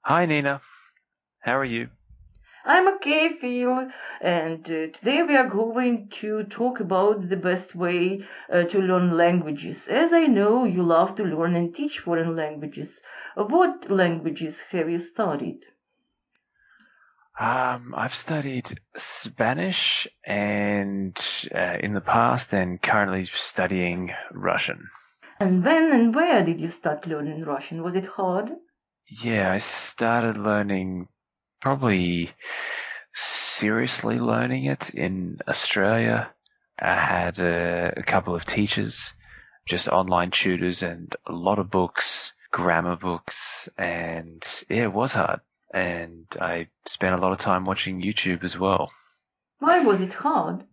Hi Nina, how are you? I'm okay, Phil, and today we are going to talk about the best way to learn languages. As I know, you love to learn and teach foreign languages. What languages have you studied? I've studied Spanish and in the past and currently studying Russian. And when and where did you start learning Russian? Was it hard? Yeah, I started learning probably seriously learning it in Australia. I had a couple of teachers, just online tutors and a lot of books, grammar books, and yeah, it was hard. And I spent a lot of time watching YouTube as well. Why was it hard?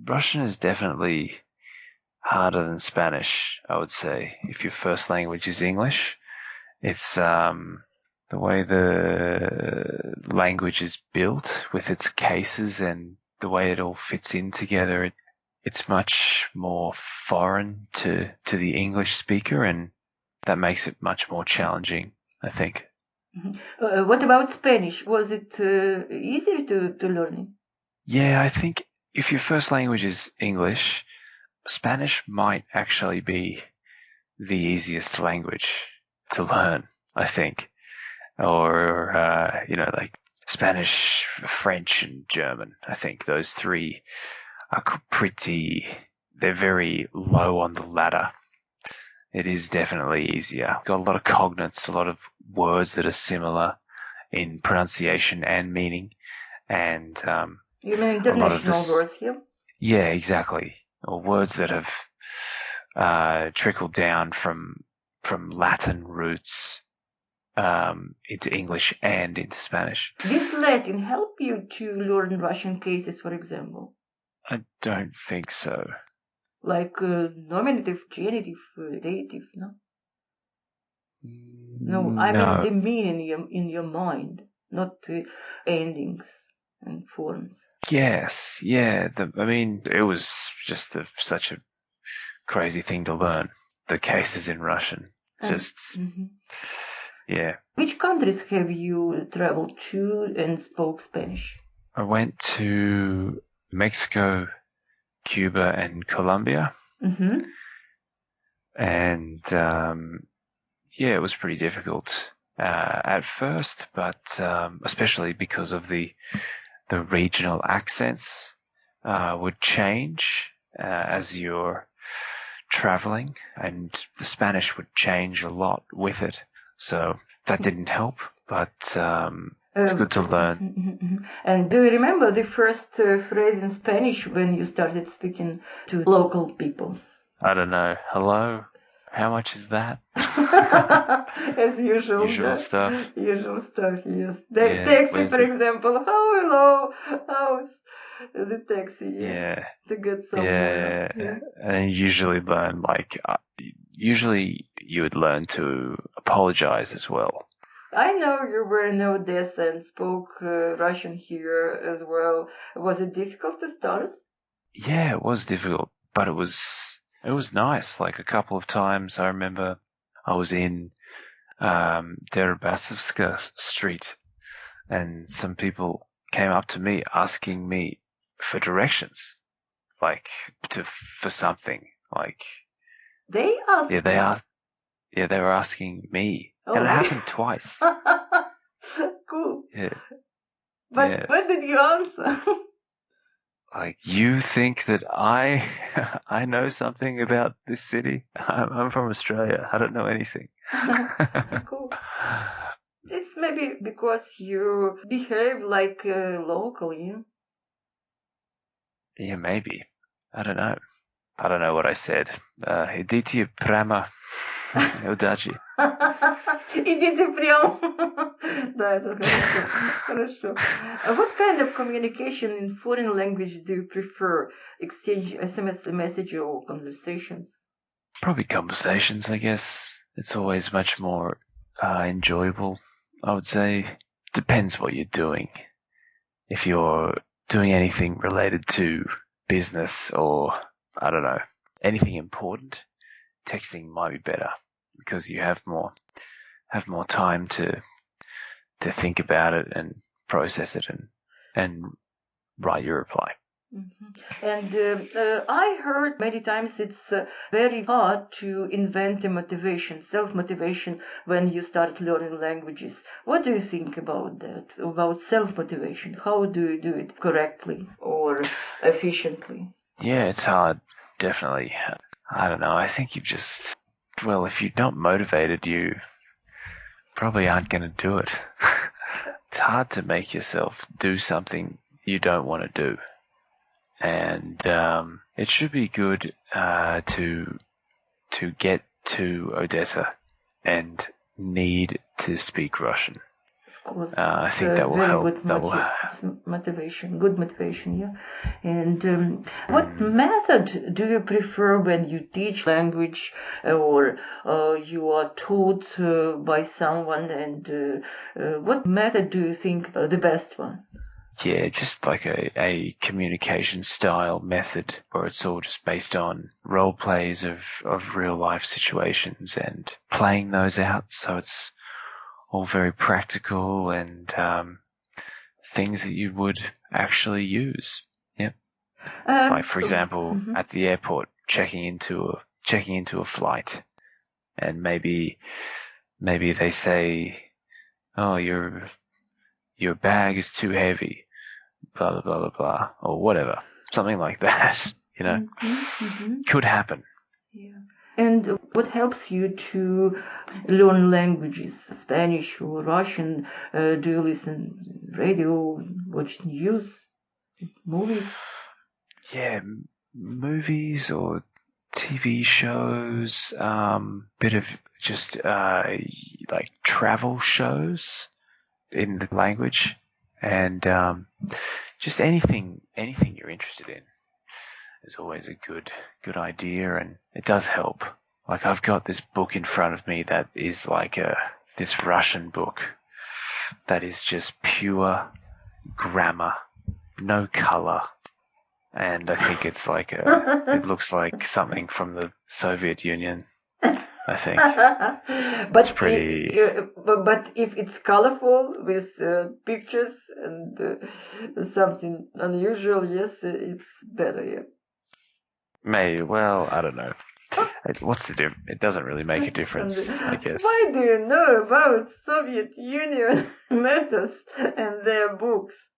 Russian is definitely harder than Spanish, I would say. If your first language is English, it's the way the language is built with its cases and the way it all fits in together. It's much more foreign to the English speaker, and that makes it much more challenging, I think. What about Spanish? Was it easier to learn it? Yeah, I think if your first language is English, Spanish might actually be the easiest language to learn, I think. Or, like Spanish, French, and German. I think those three are they're very low on the ladder. It is definitely easier. Got a lot of cognates, a lot of words that are similar in pronunciation and meaning, and You mean a lot of international this. words here? Yeah, exactly. Or words that have trickled down from Latin roots into English and into Spanish. Did Latin help you to learn Russian cases, for example? I don't think so. Like nominative, genitive, dative, no? No, I mean No. the meaning in your mind, not endings and forms. Yes. Yeah. It was just such a crazy thing to learn. The cases in Russian. And Just, mhm. yeah. Which countries have you traveled to and spoke Spanish? I went to Mexico, Cuba, and Colombia. Mm-hmm. And, yeah, it was pretty difficult at first, but especially because of the regional accents would change as you're traveling, and the Spanish would change a lot with it. So that didn't help, but it's good to learn. And do you remember the first phrase in Spanish when you started speaking to local people? I don't know. Hello? How much is that? As usual, Usual stuff. usual stuff, yes. Yeah. Taxi, Where's for the? example. Oh, hello, how's the taxi? Yeah, Yeah. to get somewhere. Yeah. Yeah. And usually you would learn to apologize as well. I know you were in Odessa and spoke Russian here as well. Was it difficult to start? Yeah, it was difficult, but it was nice. Like a couple of times, I remember I was in Deribasovska Street, and some people came up to me asking me for directions, like for something. Like They asked yeah, you. they were asking me, Oh, and it really? happened twice. Cool. Yeah, But yeah. what did you answer? Like you think that I I know something about this city? I'm from Australia. I don't know anything. Cool. It's maybe because you behave like a local, you. Yeah, maybe. I don't know. I don't know what I said. Idите prama удачи. Идите прям. Да, это хорошо. Хорошо. What kind of communication in foreign language do you prefer? Exchange SMS message or conversations? Probably conversations, I guess. It's always much more enjoyable, I would say. Depends what you're doing. If you're doing anything related to business or, I don't know, anything important, texting might be better because you have more time to think about it and process it and write your reply. Mm-hmm. And I heard many times it's very hard to invent a motivation, self-motivation, when you start learning languages. What do you think about that, about self-motivation? How do you do it correctly or efficiently? Yeah, it's hard, definitely. I don't know. I think if you're not motivated, you probably aren't going to do it. It's hard to make yourself do something you don't want to do. And it should be good to get to Odessa and need to speak Russian. Of course, I think that will help. Good motivation, yeah. And what method do you prefer when you teach language or you are taught by someone? And what method do you think the best one? Yeah, just like a communication style method where it's all just based on role plays of real life situations and playing those out. So it's all very practical and things that you would actually use. Yep. Like for example, at the airport, checking into a flight, and maybe they say, "Oh, your bag is too heavy," blah blah blah blah blah, or whatever, something like that. Could happen. Yeah. And what helps you to learn languages, Spanish or Russian? Do you listen radio, watch news, movies? Yeah, movies or TV shows, bit of just like travel shows in the language, and just anything you're interested in is always a good idea, and it does help. Like I've got this book in front of me that is like this Russian book that is just pure grammar, no color, and I think it's like it looks like something from the Soviet Union. I think. But it's pretty. But if it's colorful with pictures and something unusual, yes, it's better. Yeah. Well, I don't know. What's the difference? It doesn't really make a difference, I guess. Why do you know about Soviet Union methods and their books?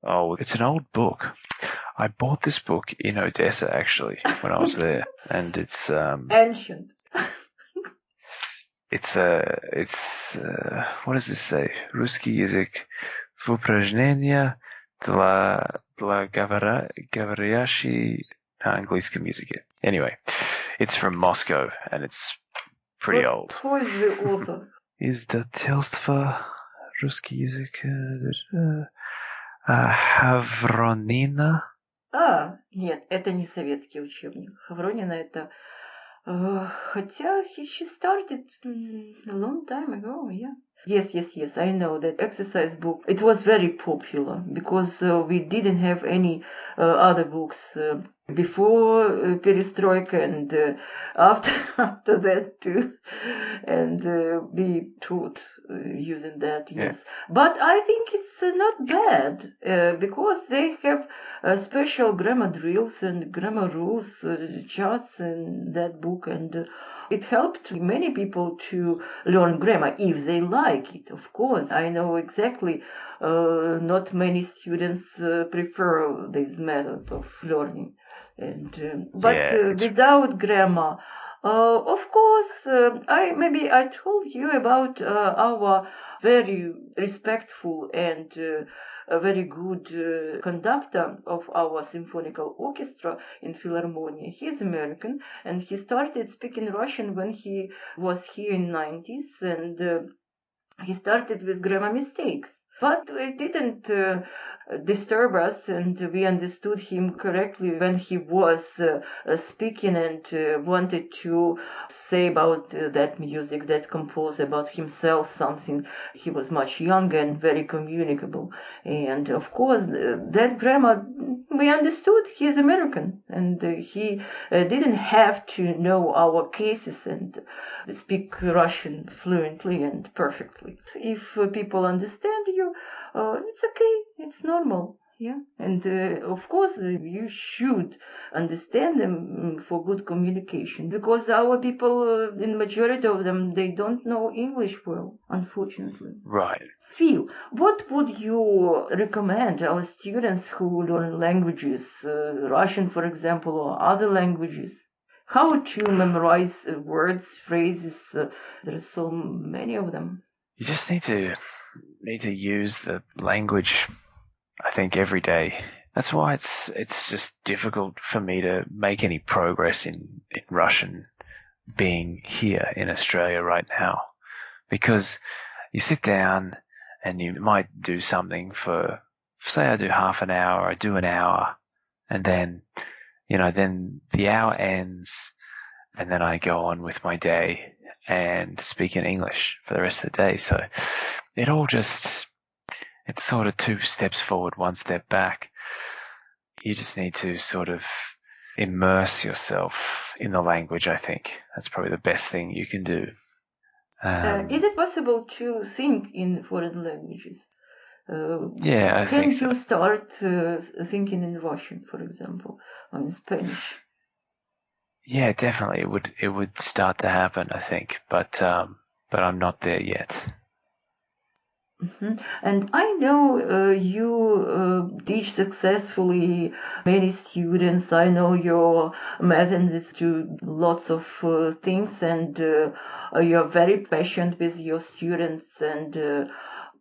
Oh, it's an old book. I bought this book in Odessa, actually, when I was there, and it's ancient. It's what does this say? Русский язык в упражнения для говорящих на английском языке. Anyway, it's from Moscow, and it's pretty old. Who is the author? Издательство русский язык Хавронина. Нет, это не советский учебник. Хавронина это... хотя she started a long time ago, yeah. Yes, I know that exercise book. It was very popular because we didn't have any other books before perestroika and after that too. And we taught using that, yes. Yeah. But I think it's not bad because they have special grammar drills and grammar rules, charts in that book, and it helped many people to learn grammar if they like it, of course. I know exactly not many students prefer this method of learning. But without grammar, of course, I told you about our very respectful and a very good conductor of our symphonical orchestra in Philharmonia. He's American, and he started speaking Russian when he was here in 90s, and he started with grammar mistakes. But it didn't disturb us, and we understood him correctly when he was speaking and wanted to say about that music, that composer, about himself, something. He was much younger and very communicable. And of course, that grammar, we understood he's American, and he didn't have to know our cases and speak Russian fluently and perfectly. If people understand you, it's okay, it's normal. Yeah, and of course you should understand them for good communication, because our people, in majority of them, they don't know English well, unfortunately. Right. Phil, what would you recommend our students who learn languages, Russian, for example, or other languages? How to memorize words, phrases? There are so many of them. You just need to use the language, I think, every day. That's why it's just difficult for me to make any progress in Russian being here in Australia right now. Because you sit down and you might do something for, say I do half an hour, I do an hour, and then, then the hour ends and then I go on with my day and speak in English for the rest of the day. So it's sort of 2 steps forward, 1 step back. You just need to sort of immerse yourself in the language, I think. That's probably the best thing you can do. Is it possible to think in foreign languages? Yeah, I think so. Can you start thinking in Russian, for example, or in Spanish? Yeah, definitely. It would start to happen, I think, but I'm not there yet. Mm-hmm. And I know you teach successfully many students. I know your method is to lots of things, and you're very patient with your students, and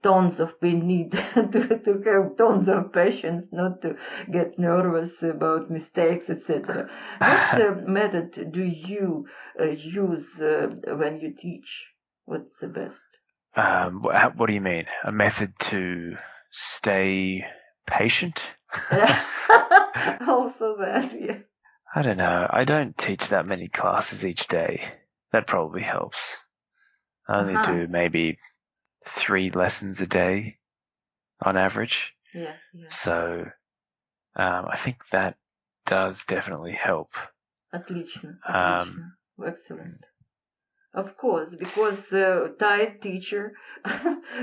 tons of we need to have tons of patience, not to get nervous about mistakes, etc. What method do you use when you teach? What's the best? What do you mean? A method to stay patient? Also that, yeah. I don't know. I don't teach that many classes each day. That probably helps. I only do maybe 3 lessons a day on average. Yeah. So I think that does definitely help. Отлично. Excellent. Of course, because Thai teacher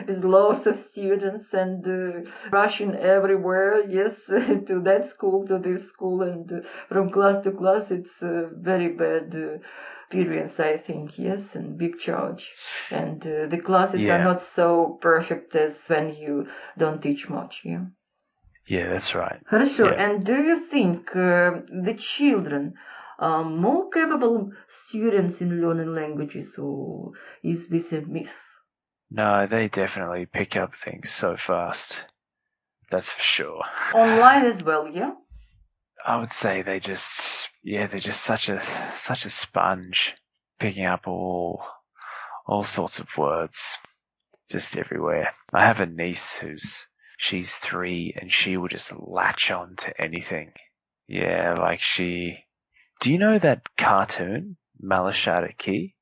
is lots of students and Russian everywhere, yes, to that school, to this school, and from class to class, it's a very bad experience, I think, yes, and big charge. And the classes are not so perfect as when you don't teach much, yeah? Yeah, that's right. Хорошо, and do you think the children are more capable students in learning languages, or is this a myth? No, they definitely pick up things so fast. That's for sure. Online as well, yeah? I would say they're just such a sponge, picking up all sorts of words, just everywhere. I have a niece she's 3 and she will just latch on to anything. Yeah, like do you know that cartoon, Malashariki?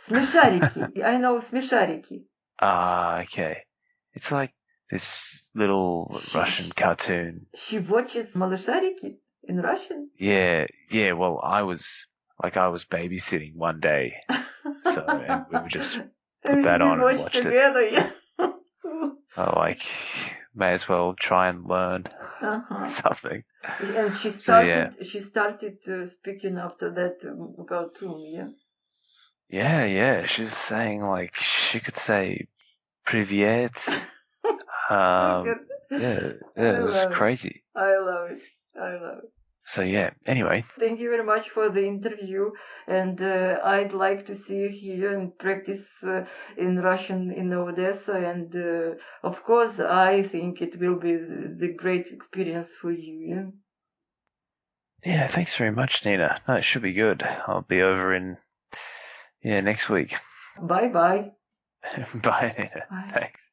Смешарики. I know Смешарики. Ah, okay. It's like this little Russian cartoon. She watches Malashariki in Russian? Yeah. Well, I was babysitting one day, and we would just put that on and watch together, it. Yeah. I may as well try and learn something. And she started speaking after that cartoon, yeah? Yeah. She's saying, she could say "Привет." It was crazy. I love it. So yeah, anyway. Thank you very much for the interview, and I'd like to see you here and practice in Russian in Odessa, and of course I think it will be the great experience for you, yeah? Yeah, thanks very much, Nina. No, it should be good. I'll be over next week. Bye-bye. Bye, Nina. Bye. Thanks.